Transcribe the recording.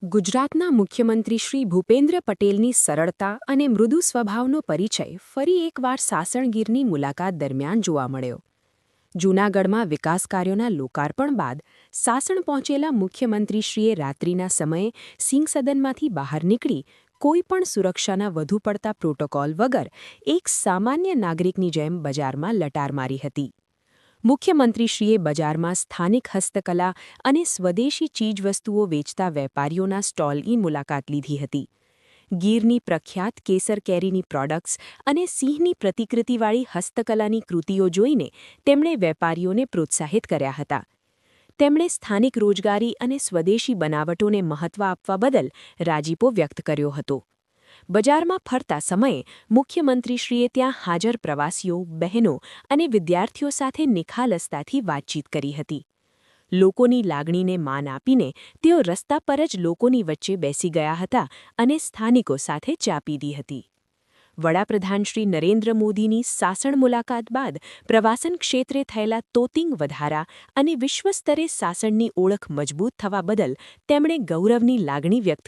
ગુજરાતના મુખ્યમંત્રી શ્રી ભૂપેન્દ્ર પટેલની સરળતા અને મૃદુ સ્વભાવનો પરિચય ફરી એકવાર સાસણ ગીરની મુલાકાત દરમિયાન જોવા મળ્યો. જૂનાગઢમાં વિકાસ કાર્યોના લોકાર્પણ બાદ સાસણ પહોંચેલા મુખ્યમંત્રીશ્રીએ રાત્રિના સમયે સિંહસદનમાંથી બહાર નીકળી કોઈપણ સુરક્ષાના વધુ પડતા પ્રોટોકોલ વગર એક સામાન્ય નાગરિકની જેમ બજારમાં લટાર મારી હતી. મુખ્યમંત્રીશ્રીએ બજારમાં સ્થાનિક હસ્તકલા અને સ્વદેશી ચીજવસ્તુઓ વેચતા વેપારીઓના સ્ટોલની મુલાકાત લીધી હતી. ગીરની પ્રખ્યાત કેસર કેરીની પ્રોડક્ટ્સ અને સિંહની પ્રતિકૃતિવાળી હસ્તકલાની કૃતિઓ જોઈને તેમણે વેપારીઓને પ્રોત્સાહિત કર્યા હતા. તેમણે સ્થાનિક રોજગારી અને સ્વદેશી બનાવટોને મહત્વ આપવા બદલ રાજીપો વ્યક્ત કર્યો હતો. બજારમાં ફરતા સમયે મુખ્યમંત્રીશ્રીએ ત્યાં હાજર પ્રવાસીઓ, બહેનો અને વિદ્યાર્થીઓ સાથે નિખાલસતાથી વાતચીત કરી હતી. લોકોની લાગણીને માન આપીને તેઓ રસ્તા પર જ લોકોની વચ્ચે બેસી ગયા હતા અને સ્થાનિકો સાથે ચા પીધી હતી. વડાપ્રધાન શ્રી નરેન્દ્ર મોદીની સાસણ મુલાકાત બાદ પ્રવાસન ક્ષેત્રે થયેલા તોતિંગ વધારા અને વિશ્વસ્તરે સાસણની ઓળખ મજબૂત થવા બદલ તેમણે ગૌરવની લાગણી વ્યક્ત